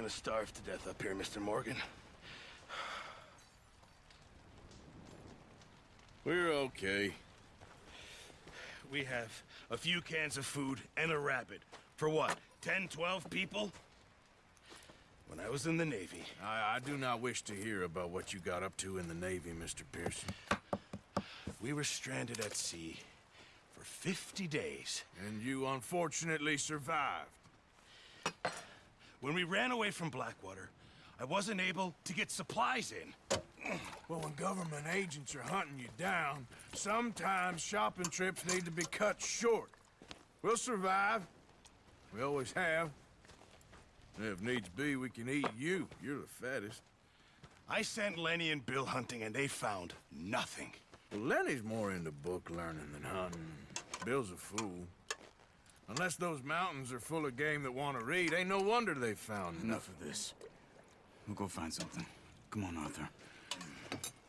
gonna starve to death up here, Mr. Morgan. We're okay. We have a few cans of food and a rabbit. For what, 10, 12 people? When I was in the Navy... I do not wish to hear about what you got up to in the Navy, Mr. Pearson. We were stranded at sea for 50 days. And you unfortunately survived. When we ran away from Blackwater, I wasn't able to get supplies in. Well, when government agents are hunting you down, sometimes shopping trips need to be cut short. We'll survive. We always have. And if needs be, we can eat you. You're the fattest. I sent Lenny and Bill hunting, and they found nothing. Well, Lenny's more into book learning than hunting. Bill's a fool. Unless those mountains are full of game that want to read, ain't no wonder they found Enough of this. We'll go find something. Come on, Arthur.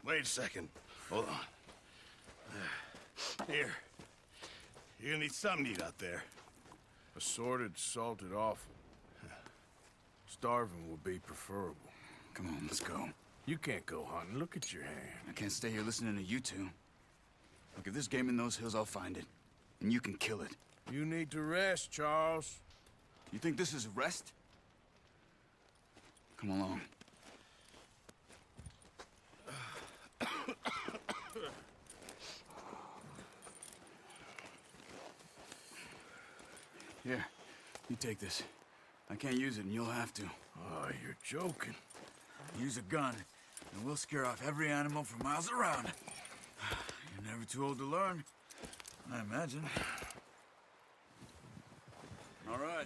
Wait a second. Hold on. Here. You're gonna need something to eat out there. Assorted, salted offal. Starving will be preferable. Come on, let's go. You can't go hunting. Look at your hand. I can't stay here listening to you two. Look, if there's game in those hills, I'll find it. And you can kill it. You need to rest, Charles. You think this is rest? Come along. Here, you take this. I can't use it, and you'll have to. Oh, you're joking. Use a gun, and we'll scare off every animal for miles around. You're never too old to learn, I imagine. All right,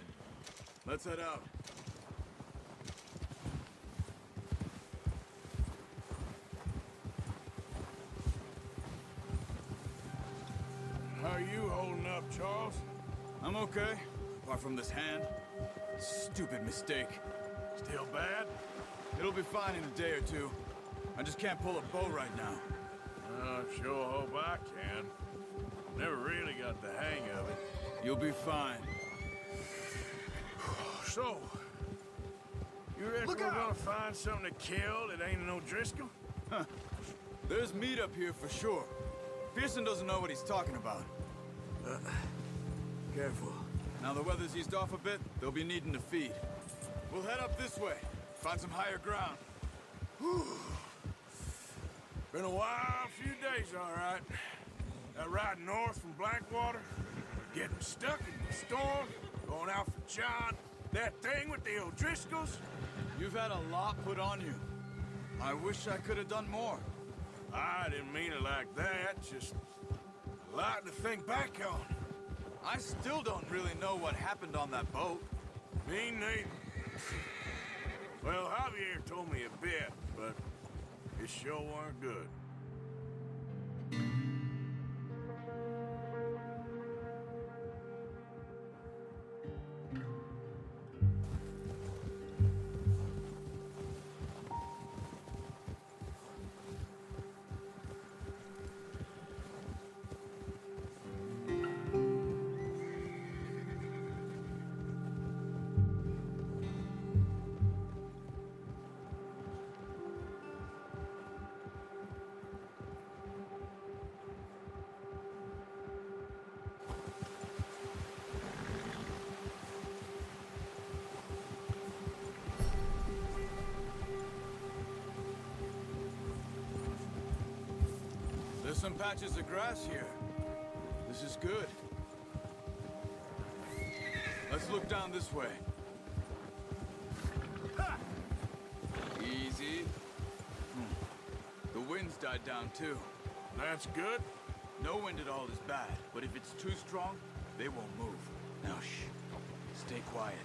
let's head out. How are you holding up, Charles? I'm okay, apart from this hand. Stupid mistake. Still bad? It'll be fine in a day or two. I just can't pull a bow right now. Sure hope I can. Never really got the hang of it. You'll be fine. So, you reckon we're gonna find something to kill that ain't no Driscoll? Huh. There's meat up here for sure. Pearson doesn't know what he's talking about. Careful. Now the weather's eased off a bit, they'll be needing to feed. We'll head up this way, find some higher ground. Whew. Been a wild few days, all right. That ride north from Blackwater, getting stuck in the storm, going out for John, that thing with the O'Driscolls. You've had a lot put on you. I wish I could have done more. I didn't mean it like that, just a lot to think back on. I still don't really know what happened on that boat. Me neither. Well, Javier told me a bit, but it sure weren't good. There's some patches of grass here. This is good. Let's look down this way. Ha! Easy. The wind's died down too. That's good. No wind at all is bad, but if it's too strong, they won't move. Now shh. Stay quiet.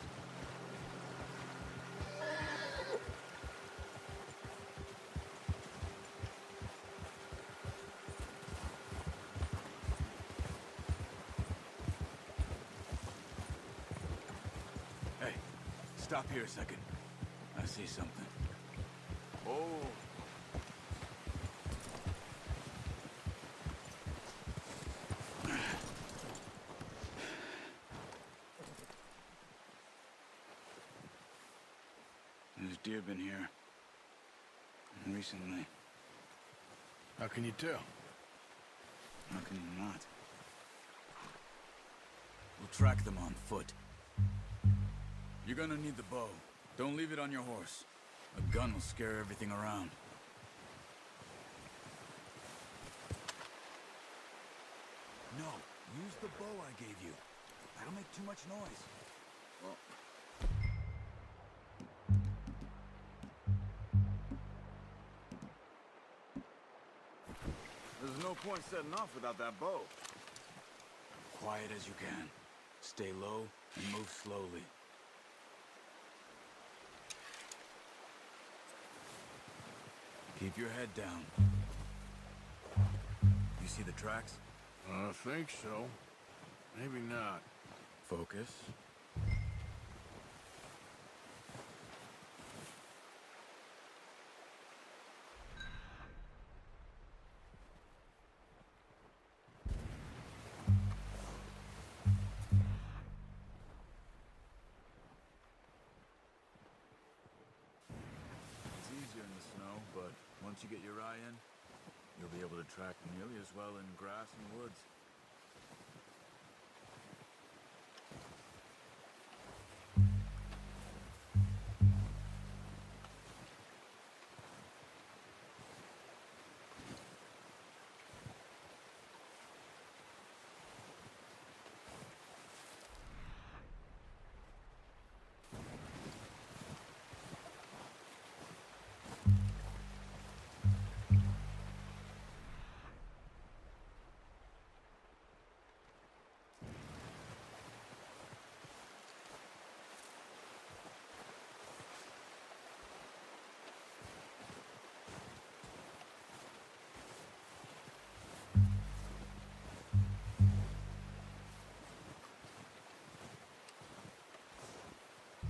Hey, stop here a second. I see something. Oh. deer been here? And recently. How can you tell? How can you not? We'll track them on foot. You're gonna need the bow. Don't leave it on your horse. A gun will scare everything around. No, use the bow I gave you. That'll make too much noise. Well... There's no point setting off without that bow. Quiet as you can. Stay low and move slowly. Keep your head down. You see the tracks? I think so. Maybe not. Focus. It's easier in the snow, but once you get your eye in, you'll be able to track nearly as well in grass and woods.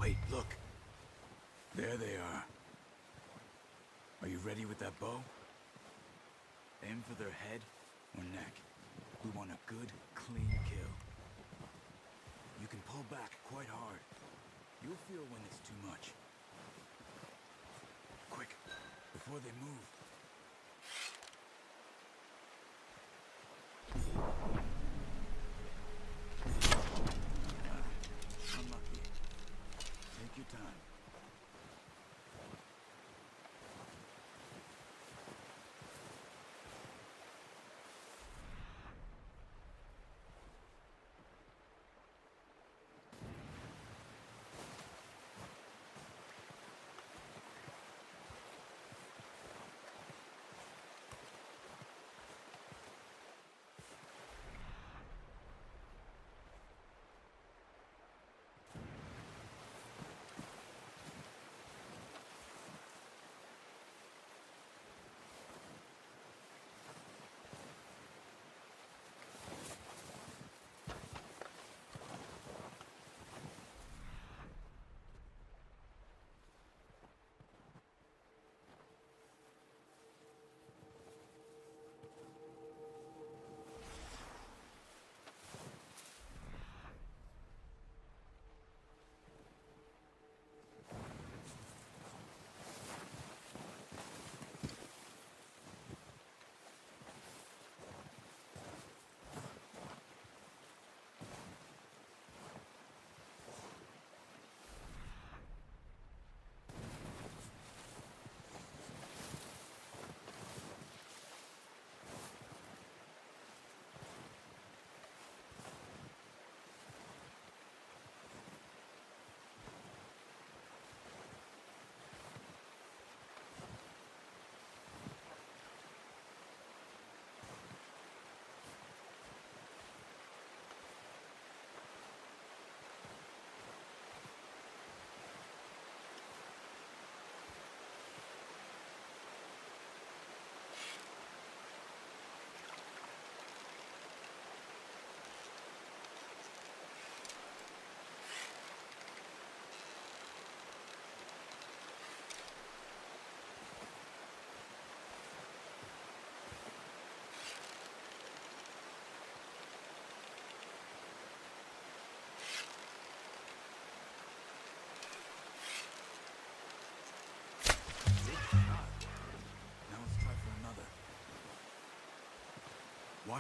Wait, look. There they are. Are you ready with that bow? Aim for their head or neck. We want a good, clean kill. You can pull back quite hard. You'll feel when it's too much. Quick, before they move. Unlucky. Take your time.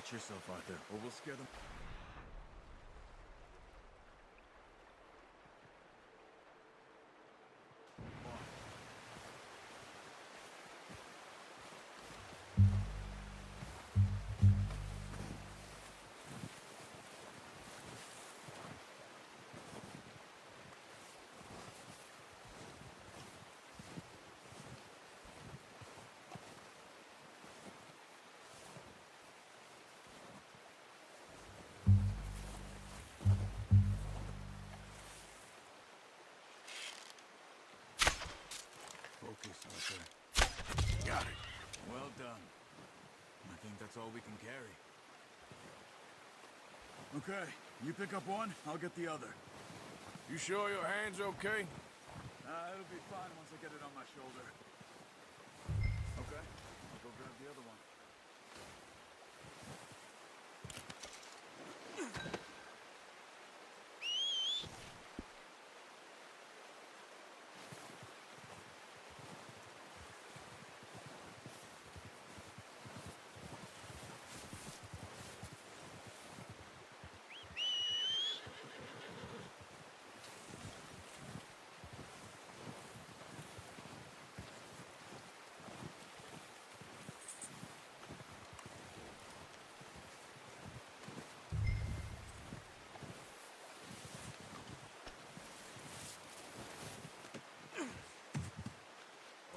Watch yourself, Arthur, or we'll scare them. Focus, Arthur. Got it. Well done. I think that's all we can carry. Okay, you pick up one, I'll get the other. You sure your hand's okay? It'll be fine once I get it on my shoulder. Okay, I'll go grab the other one.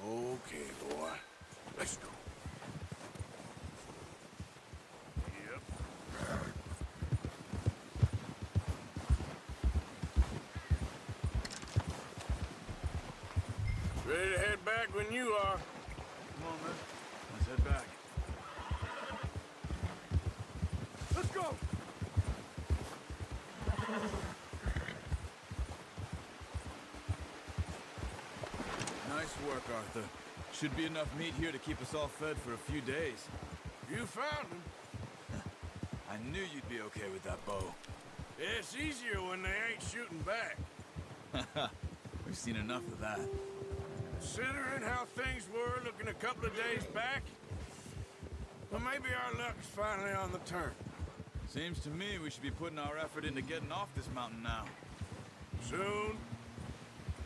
Okay, boy. Let's go. Yep. Ready to head back when you are. Come on, man. Let's head back. Let's go! Nice work, Arthur. Should be enough meat here to keep us all fed for a few days. You found him. I knew you'd be okay with that bow. It's easier when they ain't shooting back. We've seen enough of that. Considering how things were looking a couple of days back, well, maybe our luck's finally on the turn. Seems to me we should be putting our effort into getting off this mountain now. Soon.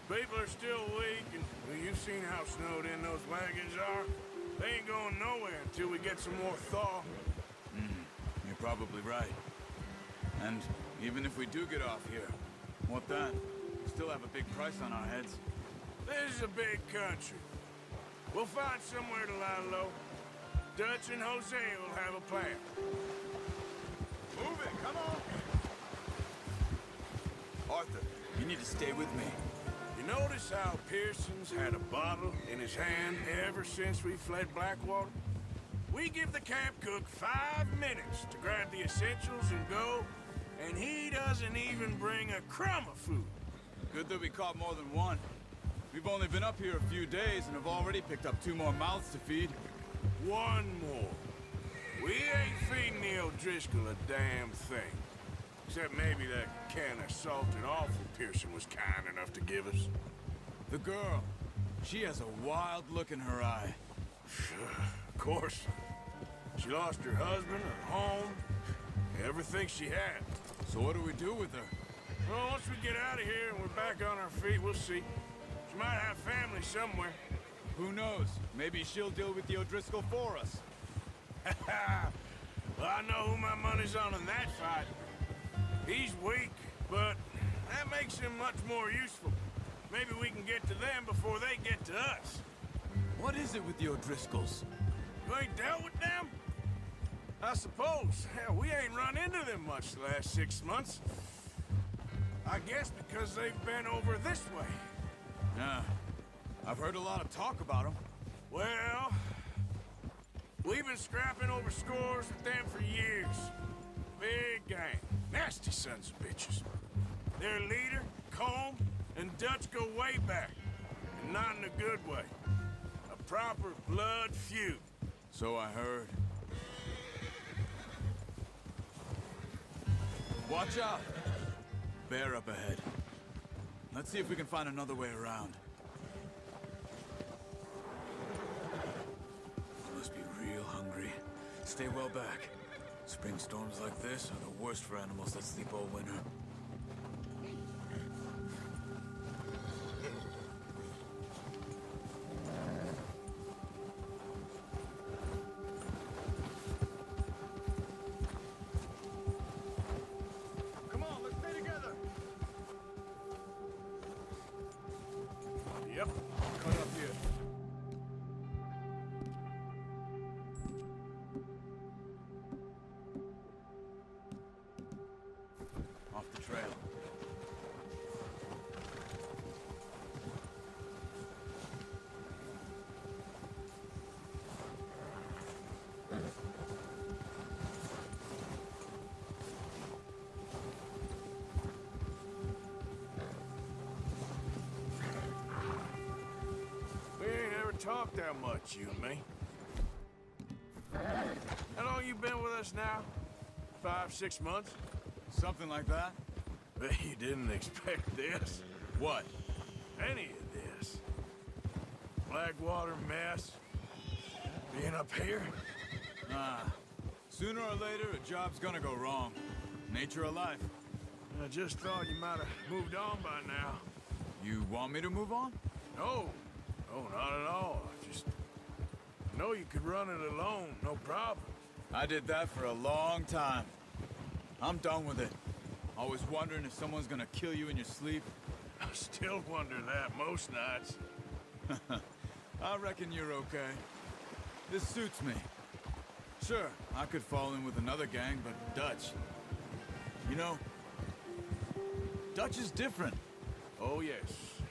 People are still weak, and well, you've seen how snowed in those wagons are. They ain't going nowhere until we get some more thaw. You're probably right. And even if we do get off here, what then? We still have a big price on our heads. This is a big country. We'll find somewhere to lie low. Dutch and Jose will have a plan. Move it, come on! Arthur, you need to stay with me. You notice how Pearson's had a bottle in his hand ever since we fled Blackwater? We give the camp cook 5 minutes to grab the essentials and go, and he doesn't even bring a crumb of food. Good that we caught more than one. We've only been up here a few days and have already picked up 2 more mouths to feed. One more. We ain't feeding the O'Driscoll a damn thing. Except maybe that can of salted offal Pearson was kind enough to give us. The girl, she has a wild look in her eye. Of course. She lost her husband, her home, everything she had. So what do we do with her? Well, once we get out of here and we're back on our feet, we'll see. She might have family somewhere. Who knows? Maybe she'll deal with the O'Driscoll for us. Well, I know who my money's on in that fight. He's weak, but that makes him much more useful. Maybe we can get to them before they get to us. What is it with the O'Driscolls? You ain't dealt with them? I suppose. Hell, we ain't run into them much the last 6 months. I guess because they've been over this way. Yeah, I've heard a lot of talk about them. Well, we've been scrapping over scores with them for years. Big gang. Nasty sons of bitches. Their leader, Combe, and Dutch go way back. And not in a good way. A proper blood feud. So I heard. Watch out! Bear up ahead. Let's see if we can find another way around. Must be real hungry. Stay well back. Spring storms like this are the worst for animals that sleep all winter. Come on, let's stay together. Yep, cut up here. Off the trail. We ain't ever talked that much, you and me. How long you been with us now? 5, 6 months? Something like that? Bet you didn't expect this. What? Any of this. Blackwater mess. Being up here? Sooner or later, a job's gonna go wrong. Nature of life. I just thought you might have moved on by now. You want me to move on? No. No, not at all. I know you could run it alone, no problem. I did that for a long time. I'm done with it. Always wondering if someone's gonna kill you in your sleep. I still wonder that most nights. I reckon you're okay. This suits me. Sure, I could fall in with another gang, but Dutch... You know, Dutch is different. Oh, yes.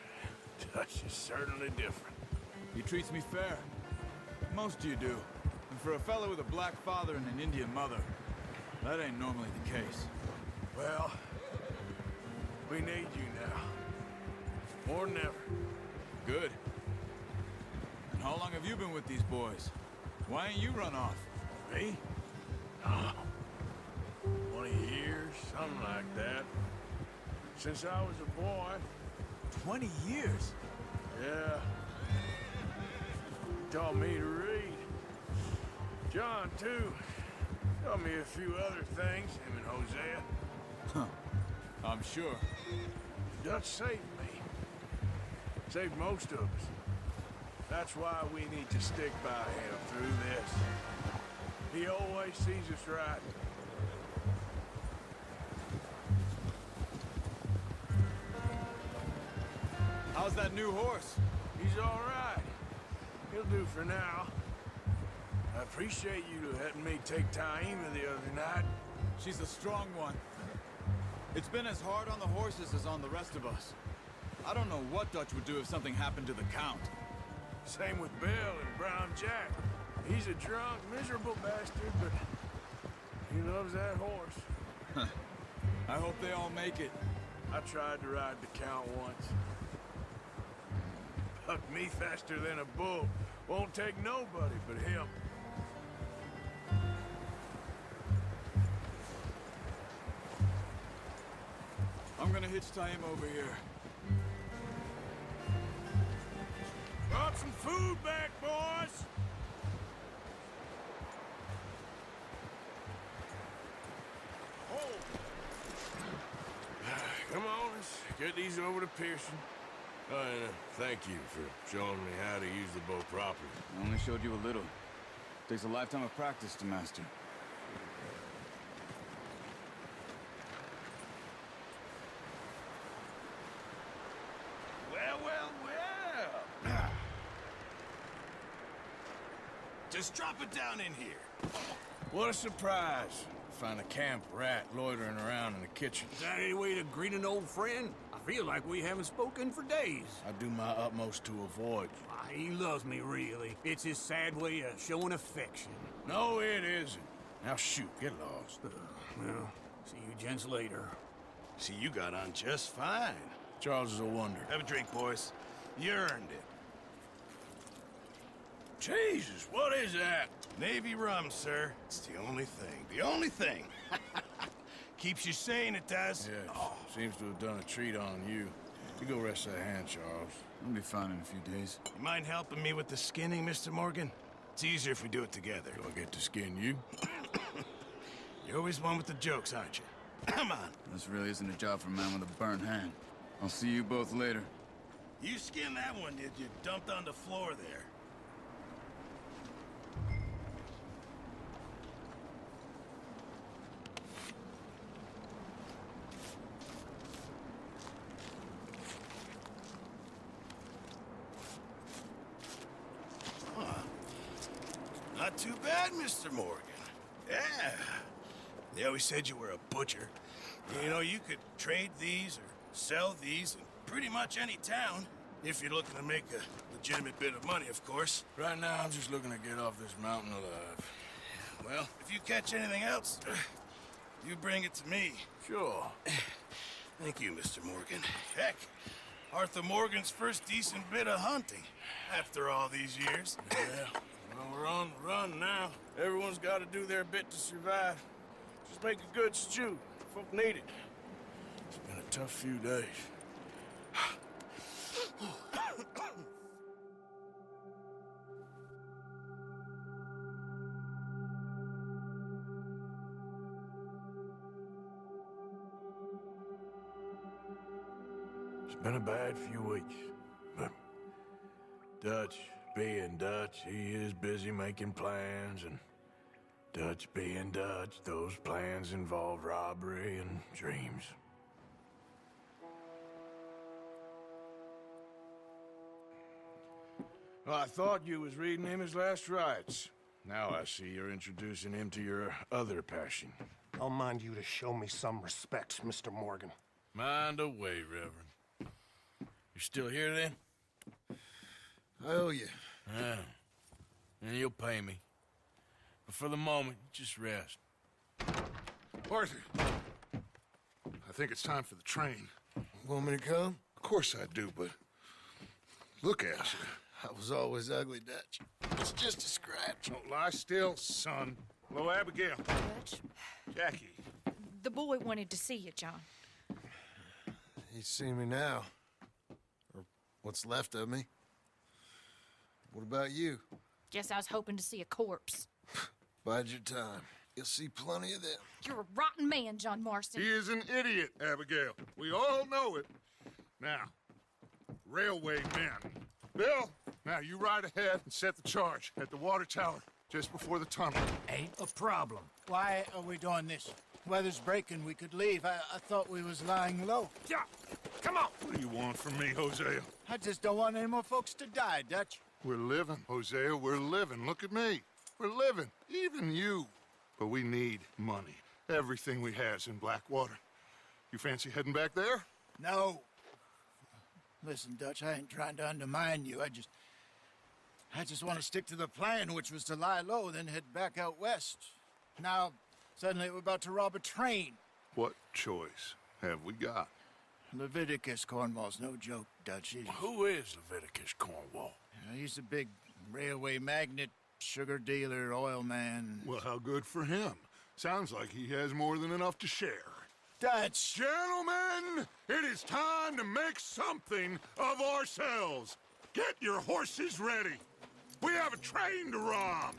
Dutch is certainly different. He treats me fair. Most of you do. And for a fellow with a black father and an Indian mother, that ain't normally the case. Well, we need you now. More than ever. Good. And how long have you been with these boys? Why ain't you run off? Me? Oh, 20 years, something like that. Since I was a boy. 20 years? Yeah. Taught me to read. John, too. Taught me a few other things, him and Hosea. Huh. I'm sure. Dutch saved me. Saved most of us. That's why we need to stick by him through this. He always sees us right. How's that new horse? He's all right. He'll do for now. I appreciate you letting me take Taima the other night. She's a strong one. It's been as hard on the horses as on the rest of us. I don't know what Dutch would do if something happened to the Count. Same with Bill and Brown Jack. He's a drunk, miserable bastard, but he loves that horse. I hope they all make it. I tried to ride the Count once. Bucked me faster than a bull. Won't take nobody but him. I'm gonna hitch Taim over here. Brought some food back, boys! Oh. Come on, let's get these over to Pearson. And thank you for showing me how to use the bow properly. I only showed you a little. Takes a lifetime of practice to master. Well, well, well. Just drop it down in here. What a surprise. Find a camp rat loitering around in the kitchen. Is that any way to greet an old friend? I feel like we haven't spoken for days. I do my utmost to avoid you. Ah, he loves me, really. It's his sad way of showing affection. No, it isn't. Now shoot, get lost. Well, see you gents later. See, you got on just fine. Charles is a wonder. Have a drink, boys. You earned it. Jesus, what is that? Navy rum, sir. It's the only thing. The only thing. Keeps you sane, it does. Yes, seems to have done a treat on you. You go rest that hand, Charles. I'll be fine in a few days. You mind helping me with the skinning, Mr. Morgan? It's easier if we do it together. Do I get to skin you? You're always one with the jokes, aren't you? Come on. This really isn't a job for a man with a burnt hand. I'll see you both later. You skinned that one, did you? Dumped on the floor there. Not too bad, Mr. Morgan. Yeah. They always said you were a butcher. You know, you could trade these or sell these in pretty much any town, if you're looking to make a legitimate bit of money, of course. Right now, I'm just looking to get off this mountain alive. Well, if you catch anything else, you bring it to me. Sure. Thank you, Mr. Morgan. Heck, Arthur Morgan's first decent bit of hunting after all these years. Yeah. Well, we're on the run now. Everyone's got to do their bit to survive. Just make a good stew. Folk need it. It's been a tough few days. It's been a bad few weeks, but Dutch being Dutch, he is busy making plans, and Dutch being Dutch, those plans involve robbery and dreams. Well, I thought you was reading him his last rites. Now I see you're introducing him to your other passion. I'll mind you to show me some respect, Mr. Morgan. Mind away, Reverend. You still here, then? I owe you. Yeah. And you'll pay me. But for the moment, just rest. Arthur, I think it's time for the train. Want me to come? Of course I do, but look at you. I was always ugly, Dutch. It's just a scratch. Don't lie still, son. Hello, Abigail. Dutch, Jackie. the boy wanted to see you, John. He's seen me now. Or what's left of me. What about you? Guess I was hoping to see a corpse. Bide your time. You'll see plenty of them. You're a rotten man, John Marston. He is an idiot, Abigail. We all know it. Now, railway men. Bill, now you ride ahead and set the charge at the water tower just before the tunnel. Ain't a problem. Why are we doing this? Weather's breaking. We could leave. I thought we was lying low. Yeah, come on. What do you want from me, Hosea? I just don't want any more folks to die, Dutch. We're living, Hosea. We're living. Look at me. We're living. Even you. But we need money. Everything we has in Blackwater. You fancy heading back there? No. Listen, Dutch, I ain't trying to undermine you. I just want to stick to the plan, which was to lie low, then head back out west. Now, suddenly we're about to rob a train. What choice have we got? Leviticus Cornwall's no joke, Dutch. Who is Leviticus Cornwall? He's a big railway magnate, sugar dealer, oil man. Well, how good for him. Sounds like he has more than enough to share. Dutch! Gentlemen, it is time to make something of ourselves. Get your horses ready. We have a train to rob.